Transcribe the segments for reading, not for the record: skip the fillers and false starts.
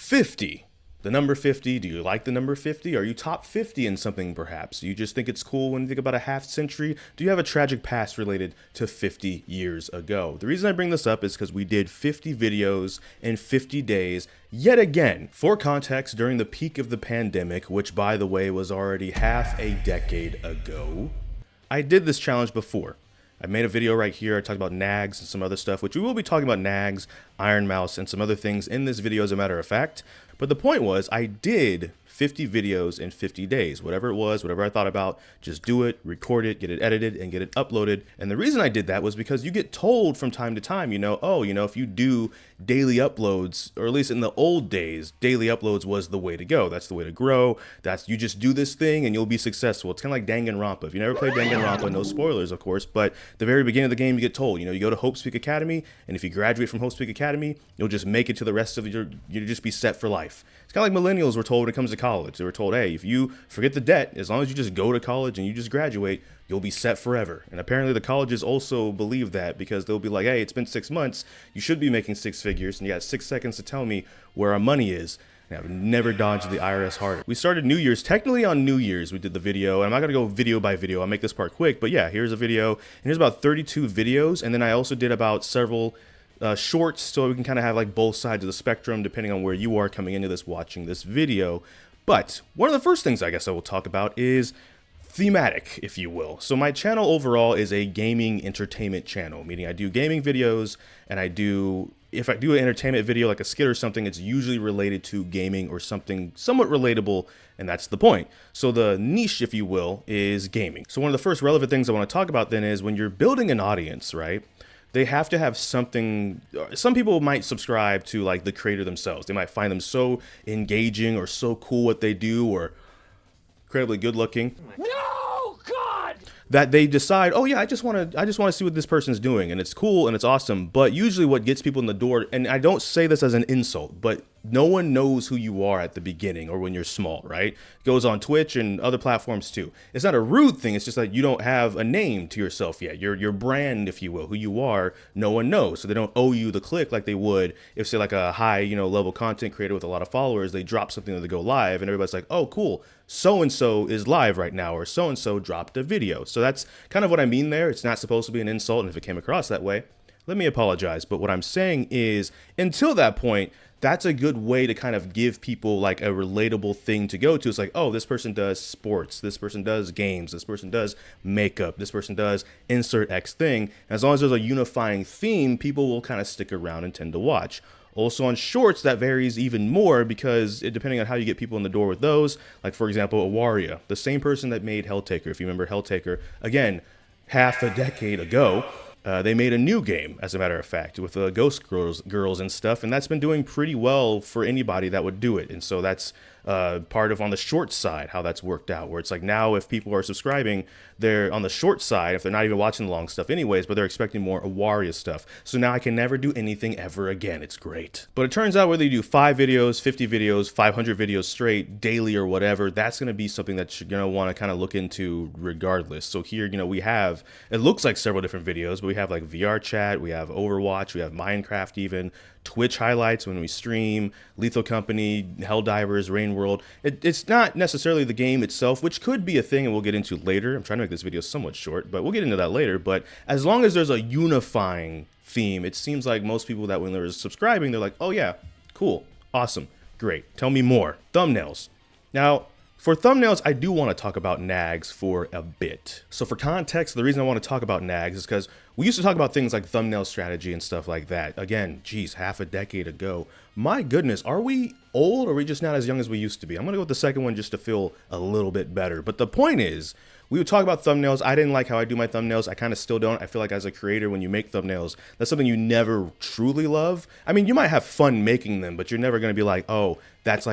50. The number 50, do you like the number 50? Are you top 50 in something perhaps? Do you just think it's cool when you think about a half century? Do you have a tragic past related to 50 years ago? The reason I bring this up is because we did 50 videos in 50 days yet again. For context, during the peak of the pandemic, which by the way was already half a decade ago, I did this challenge before. I made a video right here. I talked about Nagzz and some other stuff, which we will be talking about Nagzz, Ironmouse, and some other things in this video as a matter of fact. But the point was I did 50 videos in 50 days, whatever it was, whatever I thought about, just do it, record it, get it edited, and get it uploaded. And the reason I did that was because you get told from time to time, if you do daily uploads, or at least in the old days, daily uploads was the way to go. That's the way to grow. You just do this thing and you'll be successful. It's kind of like Danganronpa. If you never played Danganronpa, no spoilers, of course, but the very beginning of the game, you get told, you go to Hope Speak Academy, and if you graduate from Hope Speak Academy, you'll just make it to the rest of you'll just be set for life. It's kind of like millennials were told when it comes to college. They were told, hey, if you forget the debt, as long as you just go to college and you just graduate, you'll be set forever. And apparently the colleges also believe that, because they'll be like, hey, it's been 6 months, you should be making 6 figures, and you got 6 seconds to tell me where our money is. And I've never dodged the IRS harder. We started New Year's, technically on New Year's we did the video, and I'm not gonna go video by video, I'll make this part quick, but yeah, here's a video, and here's about 32 videos, and then I also did about several shorts, so we can kind of have like both sides of the spectrum depending on where you are coming into this, watching this video. But one of the first things I guess I will talk about is thematic, if you will. So my channel overall is a gaming entertainment channel, meaning I do gaming videos, and if I do an entertainment video like a skit or something, it's usually related to gaming or something somewhat relatable, and that's the point. So the niche, if you will, is gaming. So one of the first relevant things I want to talk about then is when you're building an audience, right? They have to have something. Some people might subscribe to like the creator themselves. They might find them so engaging or so cool what they do, or incredibly good looking. No, God! That they decide, oh yeah, I just want to see what this person's doing, and it's cool and it's awesome. But usually what gets people in the door, and I don't say this as an insult, but no one knows who you are at the beginning or when you're small, right? It goes on Twitch and other platforms too. It's not a rude thing. It's just like you don't have a name to yourself yet. Your brand, if you will, who you are, no one knows. So they don't owe you the click like they would if, say, like a high, level content creator with a lot of followers, they drop something that they go live and everybody's like, oh, cool. So-and-so is live right now, or so-and-so dropped a video. So that's kind of what I mean there. It's not supposed to be an insult, and if it came across that way, let me apologize. But what I'm saying is, until that point, that's a good way to kind of give people like a relatable thing to go to. It's like, oh, this person does sports, this person does games, this person does makeup, this person does insert X thing. And as long as there's a unifying theme, people will kind of stick around and tend to watch. Also on shorts, that varies even more because depending on how you get people in the door with those, like for example, Awaria, the same person that made Helltaker. If you remember Helltaker, again, half a decade ago, they made a new game, as a matter of fact, with ghost girls and stuff, and that's been doing pretty well for anybody that would do it. And so that's part of on the short side how that's worked out, where it's like now if people are subscribing, they're on the short side if they're not even watching the long stuff anyways, but they're expecting more Awaria stuff. So now I can never do anything ever again. It's great. But it turns out whether you do 5 videos, 50 videos, 500 videos straight, daily or whatever, that's going to be something that you're going to want to kind of look into regardless. So here, we have, it looks like several different videos, but we have like VR chat, we have Overwatch, we have Minecraft even, Twitch highlights when we stream, Lethal Company, Helldivers, Rain World. It's not necessarily the game itself, which could be a thing and we'll get into later. I'm trying to make this video somewhat short, but we'll get into that later. But as long as there's a unifying theme, it seems like most people that when they're subscribing, they're like, oh yeah, cool, awesome, great, tell me more. Thumbnails. Now, for thumbnails, I do want to talk about Nagzz for a bit. So for context, the reason I want to talk about Nagzz is because we used to talk about things like thumbnail strategy and stuff like that. Again, geez, half a decade ago. My goodness, are we old or are we just not as young as we used to be? I'm going to go with the second one just to feel a little bit better. But the point is, we would talk about thumbnails. I didn't like how I do my thumbnails. I kind of still don't. I feel like as a creator, when you make thumbnails, that's something you never truly love. I mean, you might have fun making them, but you're never going to be like, oh, that's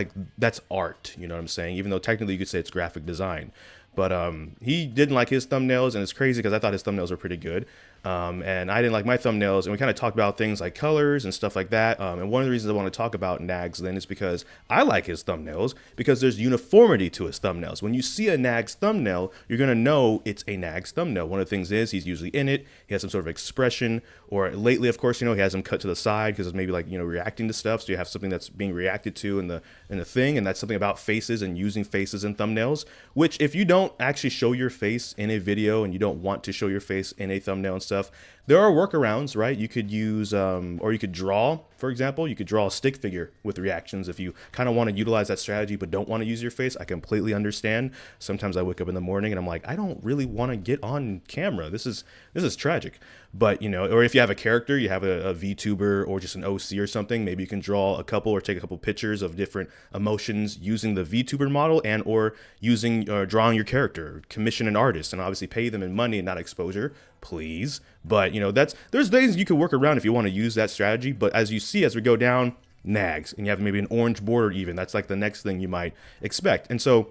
art. You know what I'm saying? Even though technically you could say it's graphic design. But he didn't like his thumbnails, and it's crazy because I thought his thumbnails were pretty good. And I didn't like my thumbnails, and we kind of talked about things like colors and stuff like that. And one of the reasons I want to talk about Nagzz then is because I like his thumbnails because there's uniformity to his thumbnails. When you see a Nagzz thumbnail, you're going to know it's a Nagzz thumbnail. One of the things is he's usually in it. He has some sort of expression, or lately, of course, he has them cut to the side because it's maybe like, reacting to stuff. So you have something that's being reacted to in the thing. And that's something about faces and using faces in thumbnails, which if you don't actually show your face in a video and you don't want to show your face in a thumbnail and stuff, there are workarounds, right? You could use, or you could draw, for example, you could draw a stick figure with reactions if you kind of want to utilize that strategy but don't want to use your face. I completely understand. Sometimes I wake up in the morning and I'm like, I don't really want to get on camera. This is tragic. But, or if you have a character, you have a VTuber or just an OC or something, maybe you can draw a couple or take a couple pictures of different emotions using the VTuber model and or using drawing your character, commission an artist, and obviously pay them in money and not exposure, please. But, there's things you can work around if you want to use that strategy. But as you see, as we go down, Nagzz, and you have maybe an orange border even, that's like the next thing you might expect. And so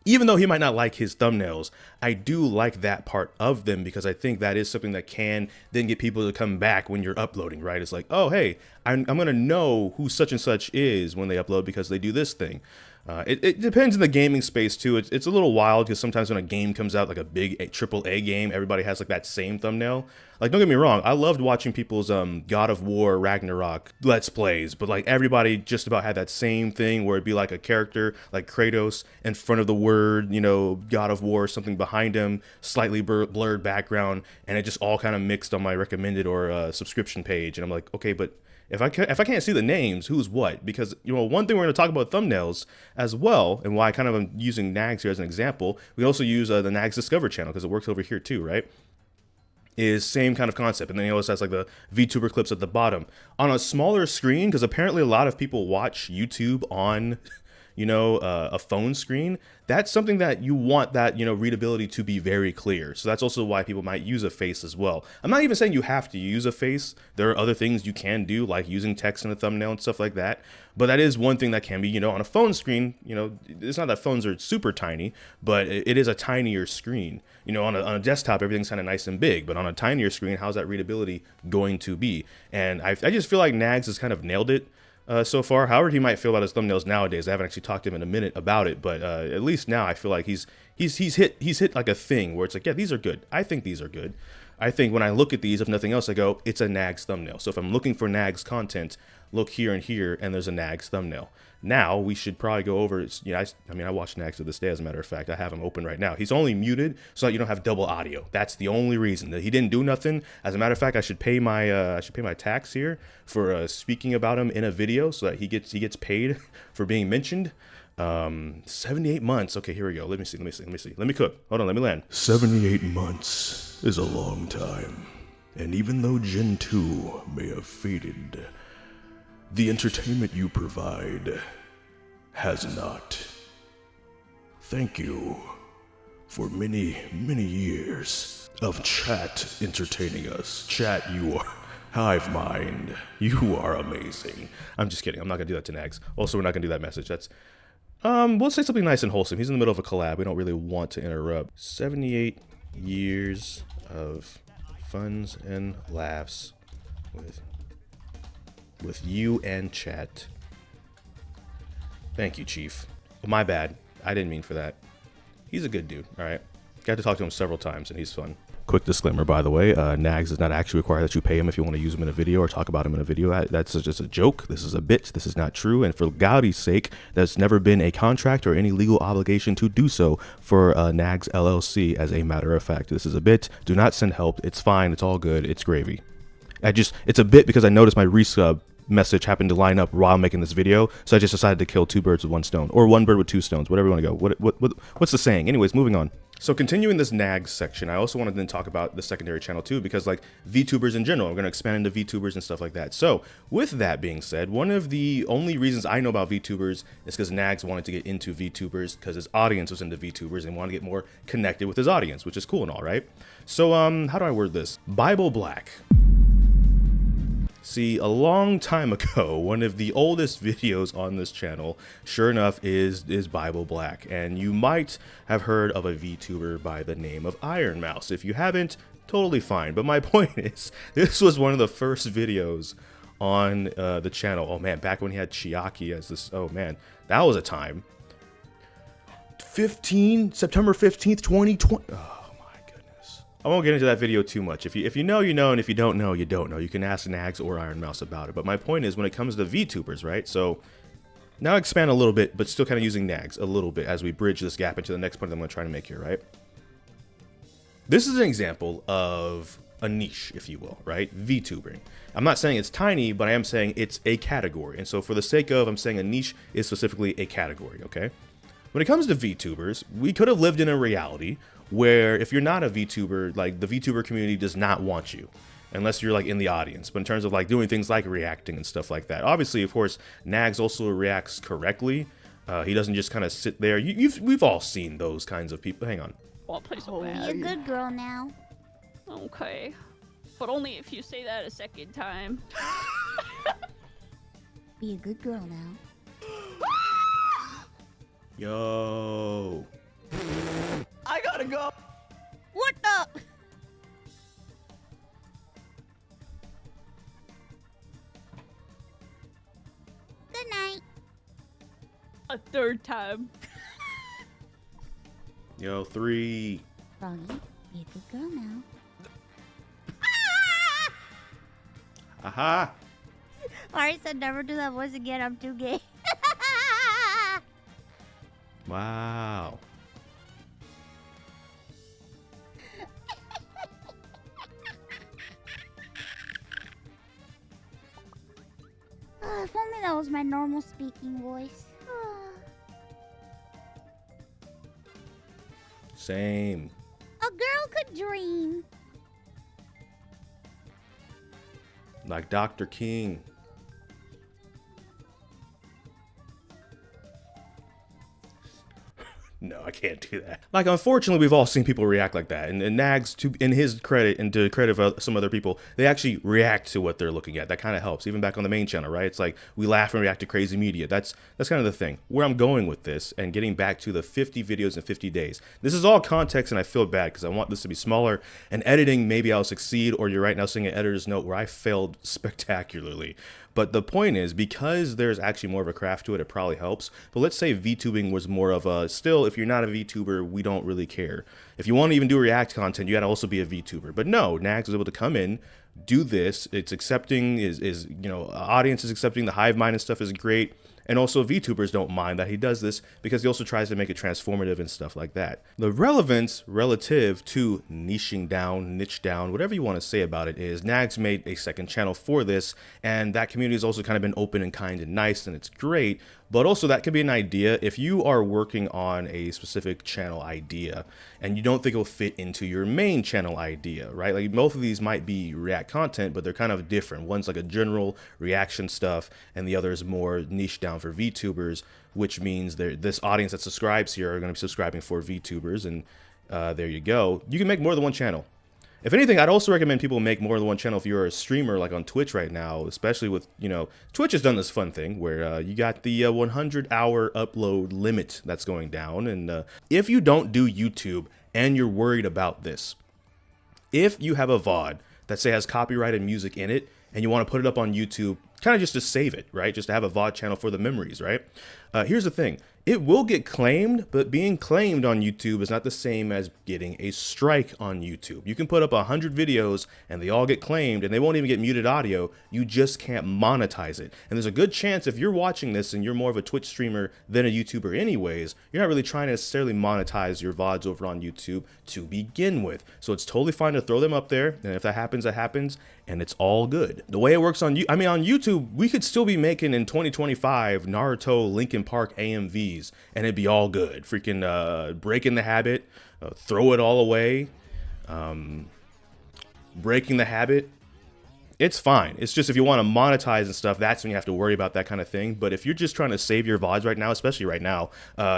even though he might not like his thumbnails, I do like that part of them because I think that is something that can then get people to come back when you're uploading, right? It's like, oh, hey, I'm going to know who such and such is when they upload because they do this thing. It depends in the gaming space too. It's a little wild because sometimes when a game comes out, like a big AAA game, everybody has like that same thumbnail. Like, don't get me wrong, I loved watching people's God of War Ragnarok Let's Plays, but like everybody just about had that same thing where it'd be like a character like Kratos in front of the word, God of War, something behind him, slightly blurred background, and it just all kind of mixed on my recommended or subscription page. And I'm like, okay, but if I can't see the names, who's what? Because, one thing we're going to talk about thumbnails as well, and why I kind of am using Nagzz here as an example, we can also use the Nagzz Discover channel because it works over here too, right? Is same kind of concept. And then he also has like the VTuber clips at the bottom. On a smaller screen, because apparently a lot of people watch YouTube on a phone screen, that's something that you want that, readability to be very clear. So that's also why people might use a face as well. I'm not even saying you have to use a face. There are other things you can do, like using text in a thumbnail and stuff like that. But that is one thing that can be, on a phone screen, it's not that phones are super tiny, but it is a tinier screen. On a desktop, everything's kind of nice and big, but on a tinier screen, how's that readability going to be? And I just feel like Nagzz has kind of nailed it. So far, however he might feel about his thumbnails nowadays, I haven't actually talked to him in a minute about it, but at least now I feel like he's hit like a thing where it's like, yeah, these are good. I think these are good. I think when I look at these, if nothing else, I go, it's a Nagzz thumbnail. So if I'm looking for Nagzz content, look here and here, and there's a Nagzz thumbnail. Now we should probably go over. I watch Nagzz to this day. As a matter of fact, I have him open right now. He's only muted so that you don't have double audio. That's the only reason. That he didn't do nothing. As a matter of fact, I should pay my tax here for speaking about him in a video so that he gets paid for being mentioned. 78 months. Okay, here we go. Let me see. Let me cook. Hold on. Let me land. 78 months is a long time, and even though Gen 2 may have faded, the entertainment you provide has not. Thank you for many, many years of chat entertaining us. Chat, you are hive mind. You are amazing. I'm just kidding. I'm not gonna do that to Nagzz. Also, we're not gonna do that message. That's we'll say something nice and wholesome. He's in the middle of a collab. We don't really want to interrupt. 78 years of funs and laughs with you and chat. Thank you, Chief. My bad. I didn't mean for that. He's a good dude, all right? Got to talk to him several times, and he's fun. Quick disclaimer, by the way, Nagzz does not actually require that you pay him if you want to use him in a video or talk about him in a video. That's just a joke. This is a bit. This is not true. And for Gaudi's sake, there's never been a contract or any legal obligation to do so for Nagzz LLC, as a matter of fact. This is a bit. Do not send help. It's fine. It's all good. It's gravy. It's a bit because I noticed my resub message happened to line up while making this video, so I just decided to kill two birds with one stone, or one bird with two stones, whatever you want to go. What's the saying? Anyways, moving on. So continuing this Nagzz section, I also wanted to then talk about the secondary channel too, because like VTubers in general, I'm going to expand into VTubers and stuff like that. So with that being said, one of the only reasons I know about VTubers is because Nagzz wanted to get into VTubers because his audience was into VTubers and wanted to get more connected with his audience, which is cool and all, right? So how do I word this? Bible Black See, a long time ago, one of the oldest videos on this channel, sure enough, is Bible Black. And you might have heard of a VTuber by the name of Ironmouse. If you haven't, totally fine. But my point is, this was one of the first videos on the channel. Oh man, back when he had Chiaki as this, oh man, that was a time. September 15th, 2020. Oh my goodness. I won't get into that video too much. If you know, you know, and if you don't know, you don't know. You can ask Nagzz or Ironmouse about it. But my point is, when it comes to VTubers, right? So now expand a little bit, but still kind of using Nagzz a little bit as we bridge this gap into the next point that I'm going to try to make here, right? This is an example of a niche, if you will, right? VTubering. I'm not saying it's tiny, but I am saying it's a category. And so for the sake of, I'm saying a niche is specifically a category, okay? When it comes to VTubers, we could have lived in a reality where if you're not a VTuber, like the VTuber community does not want you unless you're like in the audience. But in terms of like doing things like reacting and stuff like that, obviously, of course, Nagzz also reacts correctly. He doesn't just kind of sit there. We've all seen those kinds of people. Hang on. Oh, play so bad. Be a good girl now. Okay. But only if you say that a second time. Be a good girl now. Yo. I gotta go. What the? Good night. A third time. Yo, 3. Froggy, be a good girl now. Aha. Ari said never do that voice again. I'm too gay. Wow. If only that was my normal speaking voice. Same. A girl could dream. Like Dr. King. No, I can't do that. Like, unfortunately, we've all seen people react like that. And Nagzz, in his credit, and to the credit of some other people, they actually react to what they're looking at. That kind of helps. Even back on the main channel, right? It's like, we laugh and react to crazy media. That's kind of the thing. Where I'm going with this, and getting back to the 50 videos in 50 days. This is all context, and I feel bad, because I want this to be smaller. And editing, maybe I'll succeed, or you're right now seeing an editor's note where I failed spectacularly. But the point is, because there's actually more of a craft to it, it probably helps. But let's say VTubing was more of a, still, if you're not a VTuber, we don't really care. If you want to even do React content, you gotta also be a VTuber. But no, Nagzz was able to come in, do this. It's accepting, you know, audience is accepting, the hive mind and stuff is great. And also VTubers don't mind that he does this because he also tries to make it transformative and stuff like that. The relevance relative to niching down, niche down, whatever you want to say about it is Nagzz made a second channel for this, and that community has also kind of been open and kind and nice, and it's great. But also that could be an idea if you are working on a specific channel idea and you don't think it'll fit into your main channel idea, right? Like both of these might be React content, but they're kind of different. One's like a general reaction stuff and the other is more niche down for VTubers, which means this audience that subscribes here are going to be subscribing for VTubers, and there you go. You can make more than one channel. If anything, I'd also recommend people make more than one channel if you're a streamer like on Twitch right now, especially with, you know, Twitch has done this fun thing where you got the 100-hour upload limit that's going down. And if you don't do YouTube and you're worried about this, if you have a VOD that say has copyrighted music in it and you want to put it up on YouTube, kind of just to save it, right? Just to have a VOD channel for the memories, right? Here's the thing. It will get claimed, but being claimed on YouTube is not the same as getting a strike on YouTube. You can put up 100 videos and they all get claimed and they won't even get muted audio. You just can't monetize it. And there's a good chance if you're watching this and you're more of a Twitch streamer than a YouTuber anyways, you're not really trying to necessarily monetize your VODs over on YouTube to begin with. So it's totally fine to throw them up there. And if that happens, that happens. And it's all good. The way it works on on YouTube, we could still be making in 2025 Naruto Linkin Park AMVs and it'd be all good. Freaking breaking the habit, throw it all away, breaking the habit, it's fine. It's just if you want to monetize and stuff, that's when you have to worry about that kind of thing. But if you're just trying to save your VODs right now, especially right now,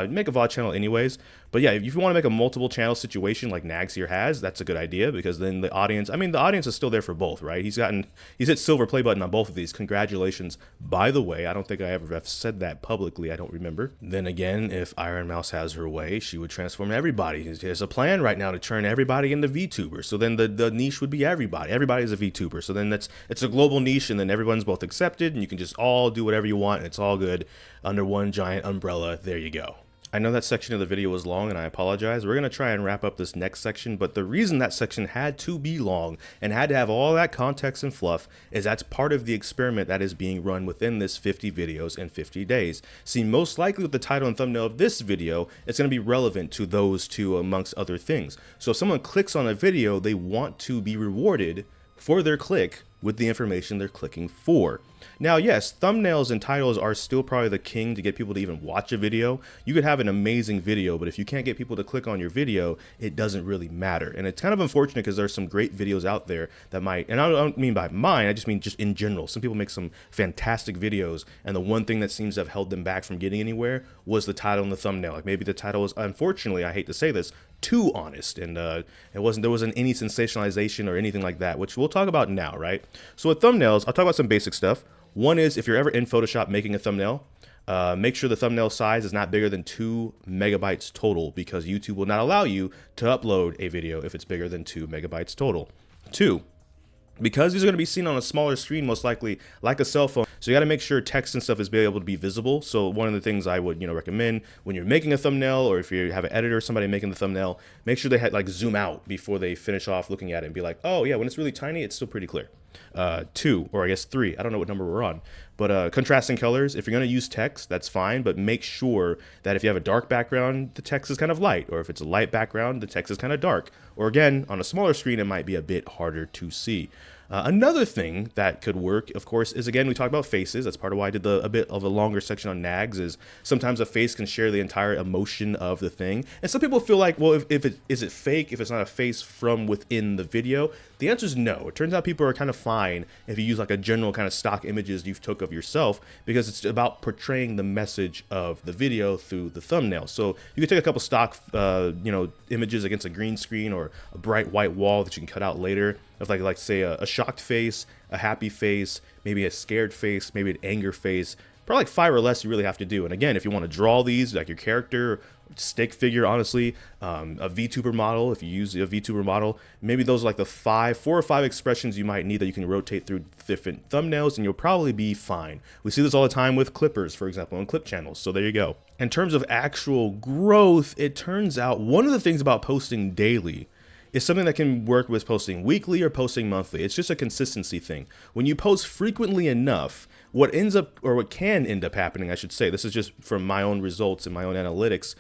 make a VOD channel anyways. But yeah, if you want to make a multiple channel situation like Nagzz here has, that's a good idea, because then the audience, I mean, the audience is still there for both, right? He's hit silver play button on both of these. Congratulations. By the way, I don't think I ever have said that publicly. I don't remember. Then again, if Ironmouse has her way, she would transform everybody. There's a plan right now to turn everybody into VTubers. So then the niche would be everybody. Everybody's a VTuber. So then it's a global niche, and then everyone's both accepted, and you can just all do whatever you want, and it's all good under one giant umbrella. There you go. I know that section of the video was long, and I apologize. We're going to try and wrap up this next section, but the reason that section had to be long and had to have all that context and fluff is that's part of the experiment that is being run within this 50 videos in 50 days. See, most likely with the title and thumbnail of this video, it's going to be relevant to those two amongst other things. So if someone clicks on a video, they want to be rewarded for their click with the information they're clicking for. Now, yes, thumbnails and titles are still probably the king to get people to even watch a video. You could have an amazing video, but if you can't get people to click on your video, it doesn't really matter. And it's kind of unfortunate because there's some great videos out there that might, and I don't mean by mine, I just mean just in general. Some people make some fantastic videos, and the one thing that seems to have held them back from getting anywhere was the title and the thumbnail. Like maybe the title was, unfortunately, I hate to say this, too honest, and there wasn't any sensationalization or anything like that, which we'll talk about now, right? So with thumbnails, I'll talk about some basic stuff. One is, if you're ever in Photoshop making a thumbnail, make sure the thumbnail size is not bigger than 2 megabytes total, because YouTube will not allow you to upload a video if it's bigger than 2 megabytes total. 2, because these are going to be seen on a smaller screen, most likely like a cell phone, so you got to make sure text and stuff is be able to be visible. So one of the things I would recommend when you're making a thumbnail, or if you have an editor or somebody making the thumbnail, make sure they had zoom out before they finish off looking at it and be like, oh yeah, when it's really tiny, it's still pretty clear. 2, or I guess 3, I don't know what number we're on, but contrasting colors. If you're going to use text, that's fine, but make sure that if you have a dark background, the text is kind of light, or if it's a light background, the text is kind of dark, or again, on a smaller screen, it might be a bit harder to see. Another thing that could work, of course, is, again, we talked about faces. That's part of why I did a bit of a longer section on Nagzz, is sometimes a face can share the entire emotion of the thing. And some people feel like, well, is it fake if it's not a face from within the video? The answer is no. It turns out people are kind of fine if you use like a general kind of stock images you took of yourself, because it's about portraying the message of the video through the thumbnail. So you can take a couple stock, images against a green screen or a bright white wall that you can cut out later, of like say a shocked face, a happy face, maybe a scared face, maybe an anger face. Probably like 5 or less you really have to do. And again, if you want to draw these, like your character, stick figure, honestly, a VTuber model, if you use a VTuber model, maybe those are like the 4 or 5 expressions you might need that you can rotate through different thumbnails, and you'll probably be fine. We see this all the time with clippers, for example, on clip channels. So there you go. In terms of actual growth, it turns out one of the things about posting daily is something that can work with posting weekly or posting monthly. It's just a consistency thing. When you post frequently enough, what can end up happening, I should say, this is just from my own results and my own analytics,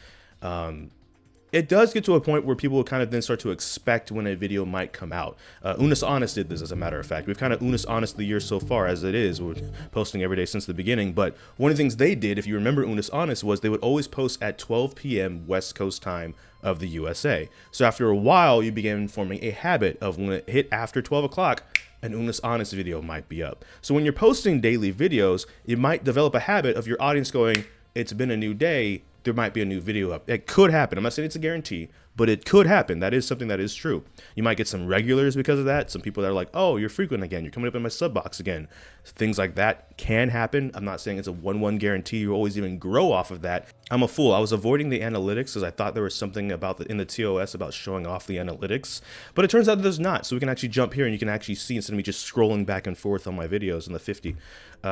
it does get to a point where people will kind of then start to expect when a video might come out. Unis Honest did this, as a matter of fact. We've kind of Unis Honest the year so far as it is. We're posting every day since the beginning. But one of the things they did, if you remember Unis Honest, was they would always post at 12 p.m. West Coast time of the USA. So after a while, you began forming a habit of when it hit after 12 o'clock, an Unis Honest video might be up. So when you're posting daily videos, you might develop a habit of your audience going, it's been a new day, there might be a new video up. It could happen. I'm not saying it's a guarantee, but it could happen. That is something that is true. You might get some regulars because of that. Some people that are like, oh, you're frequent again. You're coming up in my sub box again. Things like that can happen. I'm not saying it's a 1-1 guarantee. You always even grow off of that. I'm a fool. I was avoiding the analytics because I thought there was something about in the TOS about showing off the analytics, but it turns out there's not. So we can actually jump here and you can actually see instead of me just scrolling back and forth on my videos in the 50.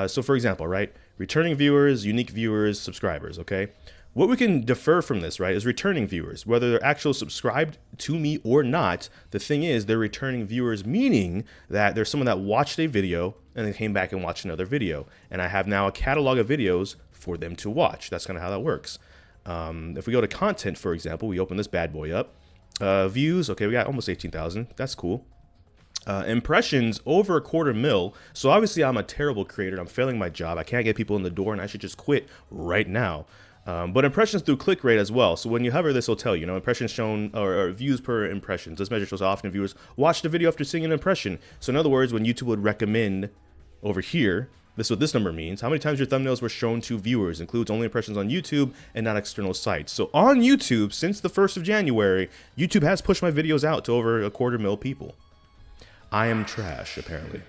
So for example, right, returning viewers, unique viewers, subscribers, okay? What we can defer from this, right, is returning viewers. Whether they're actually subscribed to me or not, the thing is they're returning viewers, meaning that there's someone that watched a video and then came back and watched another video. And I have now a catalog of videos for them to watch. That's kind of how that works. If we go to content, for example, we open this bad boy up. Views, okay, we got almost 18,000. That's cool. Impressions over 250,000. So obviously I'm a terrible creator. I'm failing my job. I can't get people in the door and I should just quit right now. But impressions through click rate as well. So when you hover, this will tell you, impressions shown or views per impressions. This measure shows how often viewers watch the video after seeing an impression. So in other words, when YouTube would recommend over here, this is what this number means. How many times your thumbnails were shown to viewers includes only impressions on YouTube and not external sites. So on YouTube, since the 1st of January, YouTube has pushed my videos out to over 250,000 people. I am trash, apparently.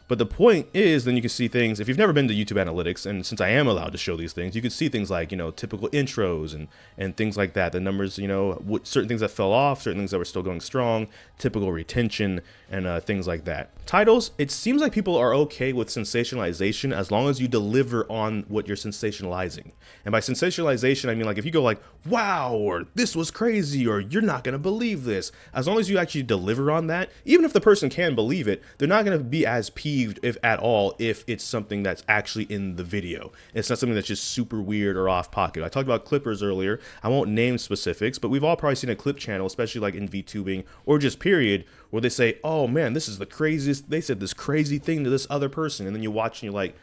But the point is, then you can see things, if you've never been to YouTube Analytics, and since I am allowed to show these things, you can see things like, typical intros and things like that. The numbers, certain things that fell off, certain things that were still going strong, typical retention, and things like that. Titles, it seems like people are okay with sensationalization as long as you deliver on what you're sensationalizing. And by sensationalization, I mean like if you go like, wow, or this was crazy, or you're not going to believe this. As long as you actually deliver on that, even if the person can believe it, they're not going to be as peeved, if at all, if it's something that's actually in the video. It's not something that's just super weird or off pocket. I talked about clippers earlier. I won't name specifics, but we've all probably seen a clip channel, especially like in VTubing or just period, where they say, oh man, this is the craziest, they said this crazy thing to this other person. And then you watch and you're like,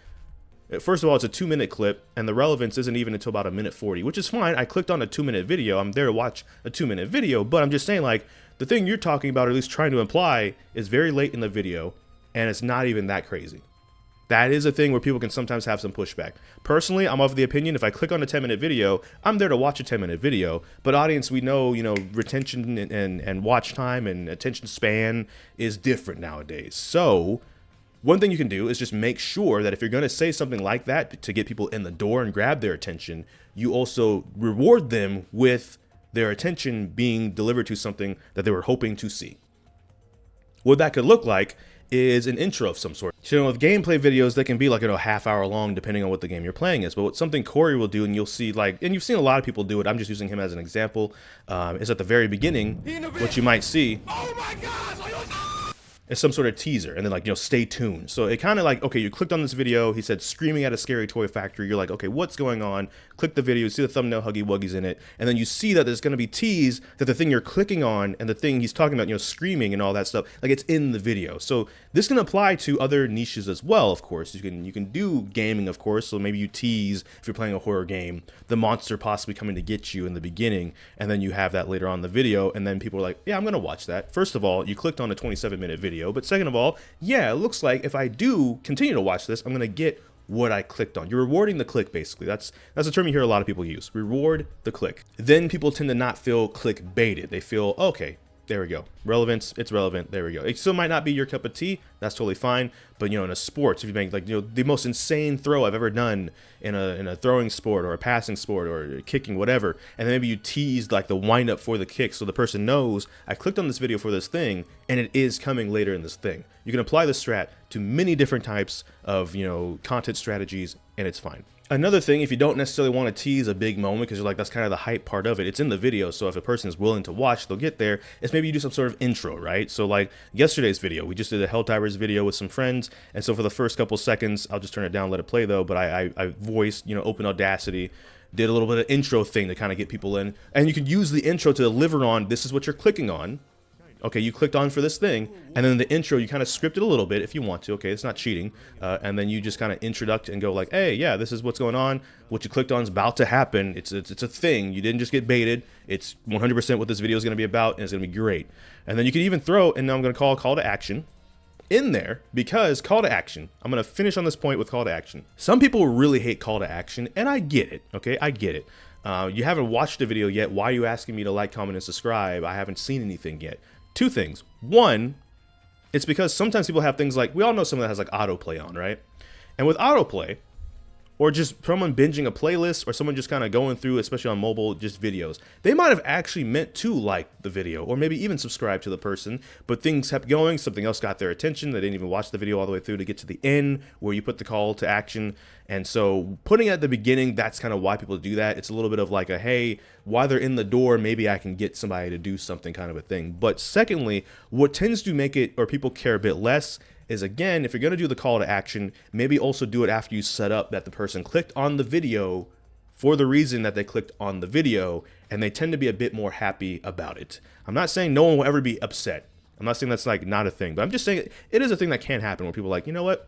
first of all, it's a 2-minute clip and the relevance isn't even until about 1:40, which is fine. I clicked on a 2-minute video. I'm there to watch a 2-minute video, but I'm just saying like the thing you're talking about, or at least trying to imply, is very late in the video and it's not even that crazy. That is a thing where people can sometimes have some pushback. Personally, I'm of the opinion if I click on a 10-minute video, I'm there to watch a 10-minute video. But audience, we know, retention and watch time and attention span is different nowadays. So one thing you can do is just make sure that if you're going to say something like that to get people in the door and grab their attention, you also reward them with their attention being delivered to something that they were hoping to see. What that could look like is an intro of some sort. So with gameplay videos, they can be like, half hour long, depending on what the game you're playing is. But what something Corey will do, and you'll see and you've seen a lot of people do it, I'm just using him as an example, is at the very beginning, what you might see is some sort of teaser, and then stay tuned. So it kind of like, okay, you clicked on this video, he said screaming at a scary toy factory, you're like, okay, what's going on? Click the video, see the thumbnail, Huggy Wuggies in it, and then you see that there's going to be teased that the thing you're clicking on and the thing he's talking about, screaming and all that stuff, like it's in the video. So this can apply to other niches as well, of course. You can do gaming, of course, so maybe you tease, if you're playing a horror game, the monster possibly coming to get you in the beginning, and then you have that later on in the video, and then people are like, yeah, I'm going to watch that. First of all, you clicked on a 27-minute video, but second of all, yeah, it looks like if I do continue to watch this, I'm going to get what I clicked on. You're rewarding the click, basically. That's a term you hear a lot of people use. Reward the click. Then people tend to not feel click baited. They feel, okay, there we go. Relevance, it's relevant. There we go. It still might not be your cup of tea. That's totally fine. But, in a sports, if you make the most insane throw I've ever done in a throwing sport or a passing sport or kicking, whatever, and then maybe you tease like the wind up for the kick so the person knows I clicked on this video for this thing and it is coming later in this thing. You can apply the strat to many different types of, content strategies, and it's fine. Another thing, if you don't necessarily want to tease a big moment because you're like, that's kind of the hype part of it, it's in the video, so if a person is willing to watch, they'll get there. It's maybe you do some sort of intro, right? So like yesterday's video, we just did a Helldivers video with some friends, and so for the first couple seconds, I'll just turn it down, let it play though, but I voiced, open Audacity, did a little bit of intro thing to kind of get people in, and you can use the intro to deliver on, this is what you're clicking on. Okay, you clicked on for this thing, and then the intro, you kind of script it a little bit if you want to. Okay, it's not cheating. And then you just kind of introduct and go like, hey, yeah, this is what's going on. What you clicked on is about to happen. It's a thing. You didn't just get baited. It's 100% what this video is going to be about, and it's going to be great. And then you can even throw, and now I'm going to call a call to action in there, because call to action, I'm going to finish on this point with call to action. Some people really hate call to action, and I get it. Okay, I get it. You haven't watched the video yet. Why are you asking me to like, comment, and subscribe? I haven't seen anything yet. Two things. One, it's because sometimes people have things like, we all know someone that has like autoplay on, right? And with autoplay, or just someone binging a playlist, or someone just kind of going through, especially on mobile, just videos, they might have actually meant to like the video, or maybe even subscribe to the person, but things kept going, something else got their attention, they didn't even watch the video all the way through to get to the end, where you put the call to action. And so putting it at the beginning, that's kind of why people do that. It's a little bit of like a, hey, while they're in the door, maybe I can get somebody to do something kind of a thing. But secondly, what tends to make it, or people care a bit less, is again, if you're going to do the call to action, maybe also do it after you set up that the person clicked on the video for the reason that they clicked on the video, and they tend to be a bit more happy about it. I'm not saying no one will ever be upset. I'm not saying that's like not a thing, but I'm just saying it is a thing that can happen where people are like, you know what?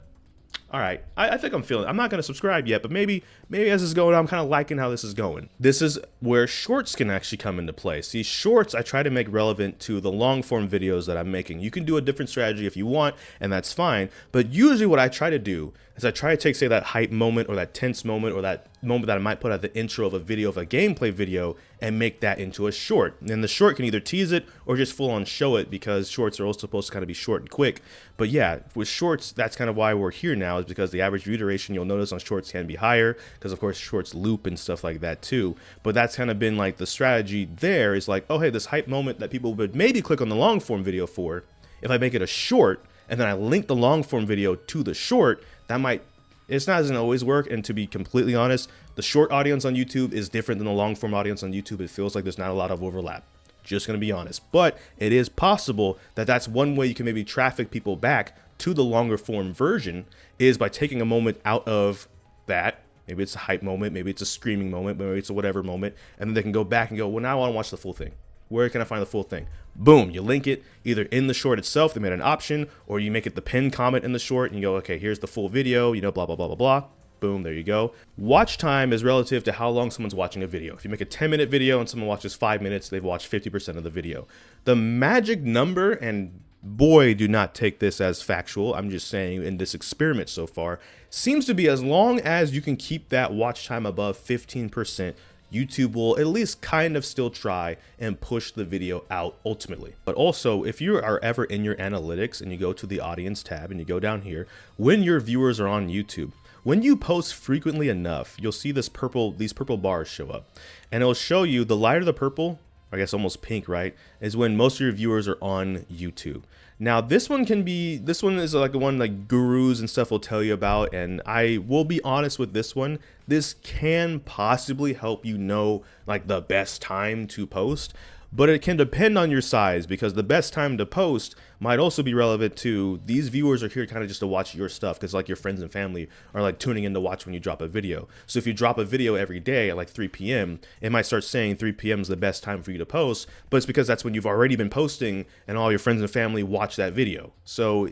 all right, I think I'm feeling, I'm not going to subscribe yet, but maybe as this is going on, I'm kind of liking how this is going. This is where shorts can actually come into play. See, shorts, I try to make relevant to the long form videos that I'm making. You can do a different strategy if you want, and that's fine. But usually what I try to do is I try to take, say, that hype moment or that tense moment or that moment that I might put at the intro of a video, of a gameplay video, and make that into a short. And the short can either tease it or just full on show it, because shorts are also supposed to kind of be short and quick. But yeah, with shorts, that's kind of why we're here now, is because the average view duration, you'll notice on shorts, can be higher, because of course shorts loop and stuff like that too. But that's kind of been like the strategy there, is like, oh hey, this hype moment that people would maybe click on the long form video for, if I make it a short and then I link the long form video to the short, that might, it's not, doesn't always work. And to be completely honest, the short audience on YouTube is different than the long form audience on YouTube. It feels like there's not a lot of overlap. Just gonna be honest, but it is possible that that's one way you can maybe traffic people back to the longer form version, is by taking a moment out of that. Maybe it's a hype moment, maybe it's a screaming moment, maybe it's a whatever moment, and then they can go back and go, well, now I want to watch the full thing. Where can I find the full thing? Boom, you link it either in the short itself, they made an option, or you make it the pinned comment in the short and you go, okay, here's the full video, you know, blah, blah, blah, blah, blah. Boom, there you go. Watch time is relative to how long someone's watching a video. If you make a 10-minute video and someone watches 5 minutes, they've watched 50% of the video. The magic number, and boy, do not take this as factual, I'm just saying in this experiment so far, seems to be as long as you can keep that watch time above 15%, YouTube will at least kind of still try and push the video out ultimately. But also, if you are ever in your analytics and you go to the audience tab and you go down here, when your viewers are on YouTube, when you post frequently enough, you'll see these purple bars show up, and it'll show you the lighter the purple, I guess almost pink, right, is when most of your viewers are on YouTube. Now this one is like the one like gurus and stuff will tell you about, and I will be honest with this one, this can possibly help you know like the best time to post, but it can depend on your size, because the best time to post might also be relevant to these viewers are here kind of just to watch your stuff, because like your friends and family are like tuning in to watch when you drop a video. So if you drop a video every day at like 3 p.m, it might start saying 3 p.m. is the best time for you to post, but it's because that's when you've already been posting and all your friends and family watch that video. So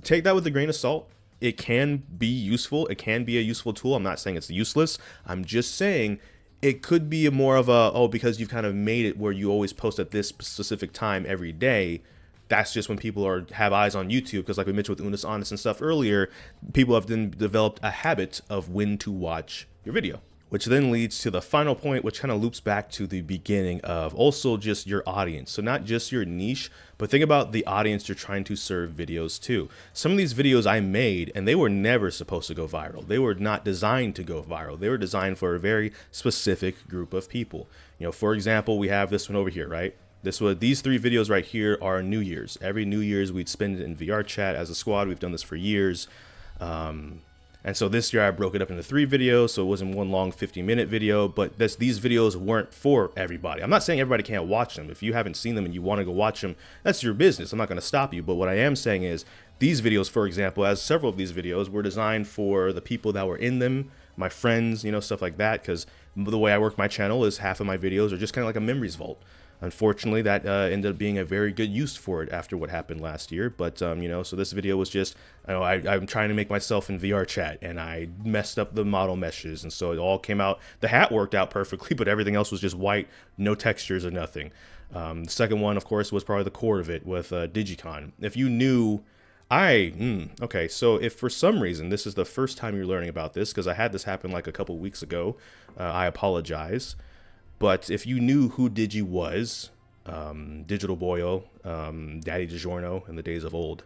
take that with a grain of salt. It can be useful. It can be a useful tool. I'm not saying it's useless. I'm just saying it could be more of a, oh, because you've kind of made it where you always post at this specific time every day, that's just when people have eyes on YouTube, because like we mentioned with Unis Honest and stuff earlier, people have then developed a habit of when to watch your video. Which then leads to the final point, which kind of loops back to the beginning of also just your audience. So not just your niche, but think about the audience you're trying to serve videos to. Some of these videos I made, and they were never supposed to go viral. They were not designed to go viral. They were designed for a very specific group of people. You know, for example, we have this one over here, right? These 3 videos right here are New Year's. Every New Year's we'd spend it in VR chat as a squad. We've done this for years. And so this year I broke it up into 3 videos, so it wasn't one long 50-minute video, but these videos weren't for everybody. I'm not saying everybody can't watch them. If you haven't seen them and you want to go watch them, that's your business. I'm not going to stop you. But what I am saying is these videos, for example, as several of these videos were designed for the people that were in them, my friends, you know, stuff like that, because the way I work my channel is half of my videos are just kind of like a memories vault. Unfortunately, that ended up being a very good use for it after what happened last year. But, you know, so this video was just, you know, I'm trying to make myself in VR chat, and I messed up the model meshes. And so it all came out, the hat worked out perfectly, but everything else was just white, no textures or nothing. The second one, of course, was probably the core of it with Digicon. If you knew, okay, so if for some reason this is the first time you're learning about this, because I had this happen like a couple weeks ago, I apologize. But if you knew who Digi was, Digital Boyo, Daddy DiGiorno in the days of old,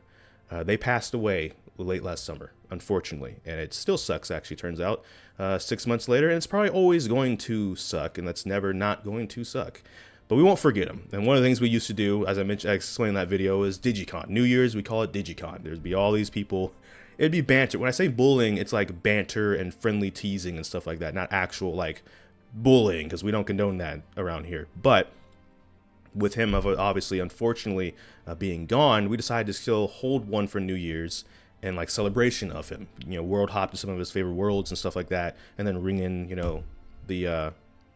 they passed away late last summer, unfortunately. And it still sucks, actually, turns out, 6 months later. And it's probably always going to suck, and that's never not going to suck. But we won't forget them. And one of the things we used to do, as I mentioned, I explained in that video, is Digicon. New Year's, we call it Digicon. There'd be all these people. It'd be banter. When I say bullying, it's like banter and friendly teasing and stuff like that, not actual, like, bullying, because we don't condone that around here. But with him obviously unfortunately being gone, we decided to still hold one for New Year's and like celebration of him, you know, world hop to some of his favorite worlds and stuff like that, and then ring in, you know, the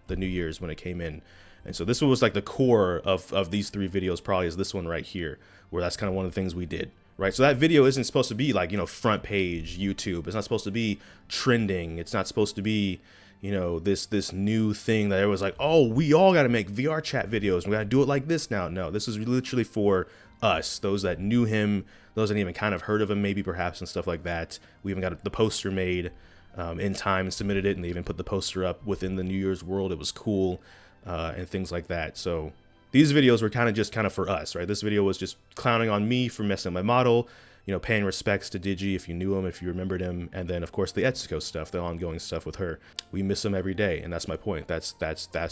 New Year's when it came in. And so this was like the core of these 3 videos, probably, is this one right here, where that's kind of one of the things we did. right? So that video isn't supposed to be like, you know, front page YouTube. It's not supposed to be trending. It's not supposed to be, you know, this new thing that everyone's like, oh, we all got to make VR chat videos. We got to do it like this now. No, this is literally for us, those that knew him, those that even kind of heard of him, maybe perhaps, and stuff like that. We even got the poster made in time and submitted it, and they even put the poster up within the New Year's world. It was cool and things like that. So these videos were kind of for us, right? This video was just clowning on me for messing up my model, you know, paying respects to Digi if you knew him, if you remembered him, and then of course the Etsuko stuff, the ongoing stuff with her. We miss him every day, and that's my point. That's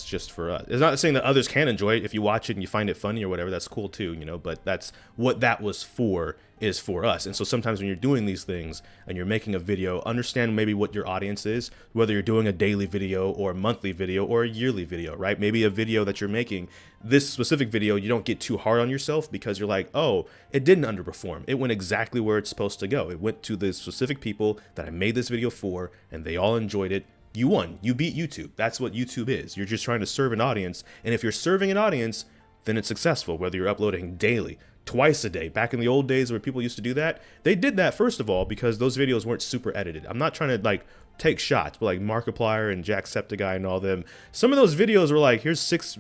just for us. It's not saying that others can enjoy it. If you watch it and you find it funny or whatever, that's cool too, you know, but that's what that was for, is for us. And so sometimes when you're doing these things and you're making a video, understand maybe what your audience is, whether you're doing a daily video or a monthly video or a yearly video, right? Maybe a video that you're making, this specific video, you don't get too hard on yourself because you're like, oh, it didn't underperform. It went exactly where it's supposed to go. It went to the specific people that I made this video for, and they all enjoyed it. You won. You beat YouTube. That's what YouTube is. You're just trying to serve an audience. And if you're serving an audience, then it's successful, whether you're uploading daily, twice a day. Back in the old days where people used to do that, they did that first of all because those videos weren't super edited. I'm not trying to like take shots, but like Markiplier and Jacksepticeye and all them, some of those videos were like, here's 6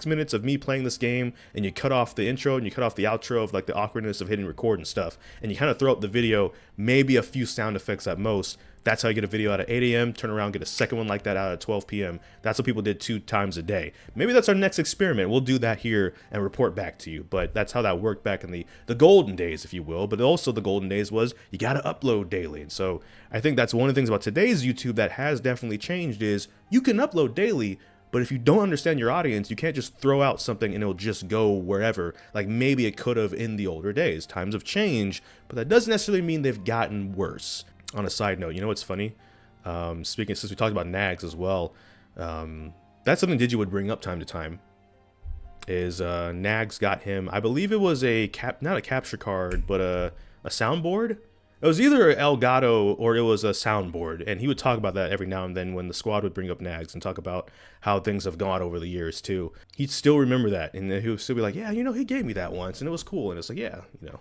minutes of me playing this game, and you cut off the intro and you cut off the outro of like the awkwardness of hitting record and stuff, and you kind of throw up the video, maybe a few sound effects at most. That's how you get a video out at 8 a.m., turn around, get a second one like that out at 12 p.m. That's what people did 2 times a day. Maybe that's our next experiment. We'll do that here and report back to you. But that's how that worked back in the golden days, if you will. But also the golden days was you got to upload daily. And so I think that's one of the things about today's YouTube that has definitely changed is you can upload daily, but if you don't understand your audience, you can't just throw out something and it'll just go wherever. Like maybe it could have in the older days. Times have changed, but that doesn't necessarily mean they've gotten worse. On a side note, you know what's funny? Speaking, since we talked about Nagzz as well, that's something Digi would bring up time to time. Is Nagzz got him, I believe it was not a capture card, but a soundboard. It was either Elgato or it was a soundboard, and he would talk about that every now and then when the squad would bring up Nagzz and talk about how things have gone over the years too. He'd still remember that, and he would still be like, yeah, you know, he gave me that once, and it was cool, and it's like, yeah, you know.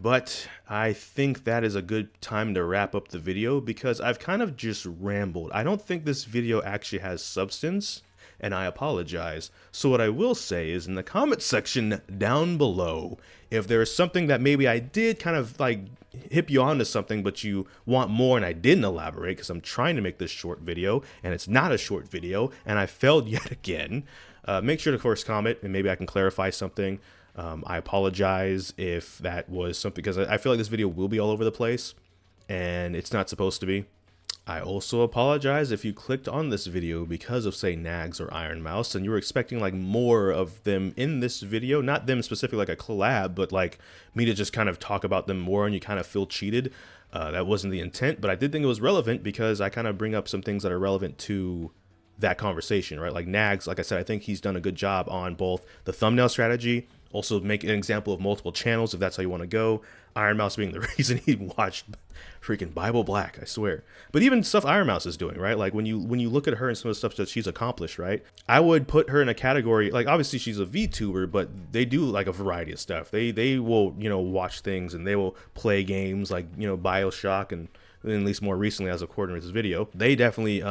But I think that is a good time to wrap up the video because I've kind of just rambled. I don't think this video actually has substance, and I apologize. So what I will say is in the comment section down below, if there's something that maybe I did kind of like hip you onto something, but you want more and I didn't elaborate because I'm trying to make this short video and it's not a short video and I failed yet again, make sure to of course comment and maybe I can clarify something. I apologize if that was something, because I feel like this video will be all over the place and it's not supposed to be. I also apologize if you clicked on this video because of, say, Nagzz or Ironmouse and you were expecting like more of them in this video, not them specifically like a collab, but like me to just kind of talk about them more and you kind of feel cheated. That wasn't the intent, but I did think it was relevant because I kind of bring up some things that are relevant to that conversation, right? Like Nagzz, like I said, I think he's done a good job on both the thumbnail strategy, also make an example of multiple channels if that's how you want to go. Ironmouse being the reason he watched freaking Bible Black, I swear. But even stuff Ironmouse is doing, right? Like when you look at her and some of the stuff that she's accomplished, right? I would put her in a category, like obviously she's a VTuber, but they do like a variety of stuff. They will, you know, watch things and they will play games like, you know, BioShock and at least more recently as according to this video. They definitely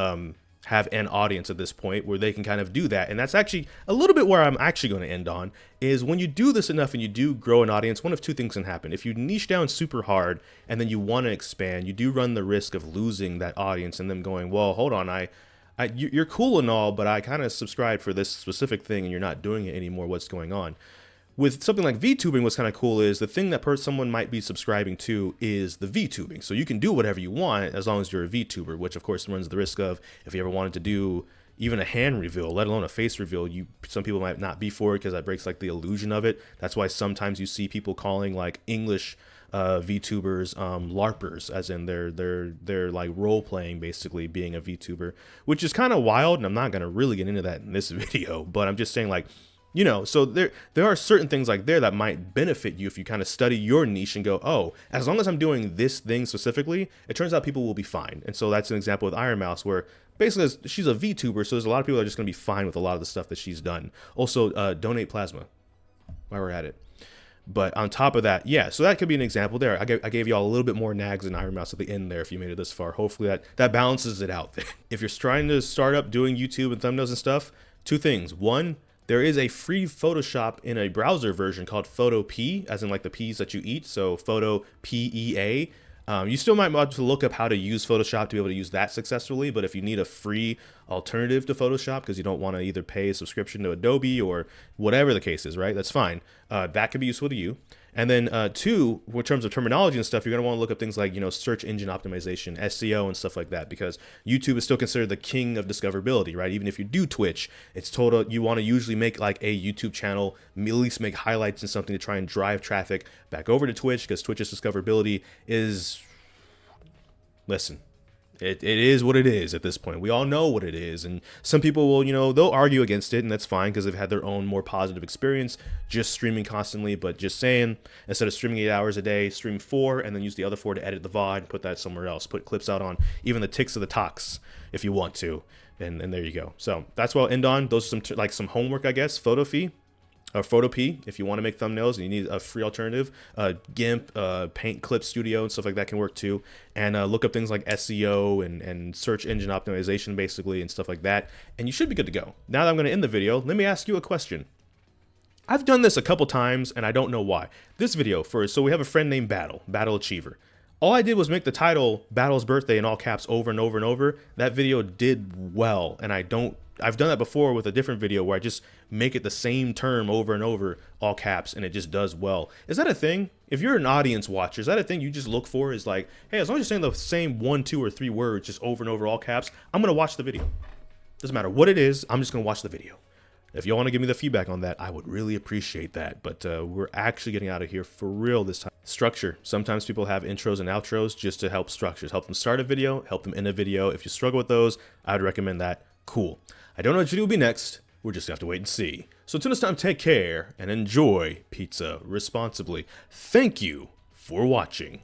have an audience at this point where they can kind of do that. And that's actually a little bit where I'm actually going to end on, is when you do this enough and you do grow an audience, one of two things can happen. If you niche down super hard and then you want to expand, you do run the risk of losing that audience and them going, well, hold on, you're cool and all, but I kind of subscribed for this specific thing and you're not doing it anymore. What's going on? With something like VTubing, what's kind of cool is the thing that someone might be subscribing to is the VTubing. So you can do whatever you want as long as you're a VTuber, which of course runs the risk of, if you ever wanted to do even a hand reveal, let alone a face reveal, some people might not be for it because that breaks like the illusion of it. That's why sometimes you see people calling like English VTubers LARPers, as in they're like role playing basically being a VTuber, which is kind of wild, and I'm not going to really get into that in this video, but I'm just saying, like, you know, so there are certain things like there that might benefit you if you kind of study your niche and go, oh, as long as I'm doing this thing specifically, it turns out people will be fine. And so that's an example with Ironmouse, where basically she's a VTuber, so there's a lot of people that are just going to be fine with a lot of the stuff that she's done. Also, donate plasma while we're at it. But on top of that, yeah, so that could be an example there. I gave y'all a little bit more Nagzz and Ironmouse at the end there if you made it this far. Hopefully that balances it out. If you're trying to start up doing YouTube and thumbnails and stuff, two things. One, there is a free Photoshop in a browser version called Photo P, as in like the peas that you eat. So Photo PEA. You still might want to look up how to use Photoshop to be able to use that successfully, but if you need a free alternative to Photoshop because you don't want to either pay a subscription to Adobe or whatever the case is, right? That's fine. That could be useful to you. And then two, in terms of terminology and stuff, you're going to want to look up things like, search engine optimization, SEO and stuff like that, because YouTube is still considered the king of discoverability, right? Even if you do Twitch, it's total, you want to usually make like a YouTube channel, at least make highlights and something to try and drive traffic back over to Twitch, because Twitch's discoverability is, listen, it is what it is at this point. We all know what it is, and some people will, they'll argue against it, and that's fine because they've had their own more positive experience just streaming constantly. But just saying, instead of streaming 8 hours a day, stream 4 and then use the other 4 to edit the VOD and put that somewhere else. Put clips out on even the ticks of the talks if you want to, and there you go. So that's what I'll end on. Those are some homework, I guess. Photo P, if you want to make thumbnails and you need a free alternative. GIMP, Paint Clip Studio and stuff like that can work too. And look up things like SEO and search engine optimization basically and stuff like that. And you should be good to go. Now that I'm going to end the video, let me ask you a question. I've done this a couple times and I don't know why. This video so we have a friend named Battle Achiever. All I did was make the title Battle's Birthday in all caps over and over and over. That video did well, and I've done that before with a different video where I just make it the same term over and over, all caps, and it just does well. Is that a thing? If you're an audience watcher, is that a thing you just look for? Is like, hey, as long as you're saying the same 1, 2, or 3 words just over and over, all caps, I'm gonna watch the video. Doesn't matter what it is, I'm just gonna watch the video. If y'all want to give me the feedback on that, I would really appreciate that. But we're actually getting out of here for real this time. Structure. Sometimes people have intros and outros just to help structures. Help them start a video, help them end a video. If you struggle with those, I would recommend that. Cool. I don't know what video will be next. We're just going to have to wait and see. So until next time, take care and enjoy pizza responsibly. Thank you for watching.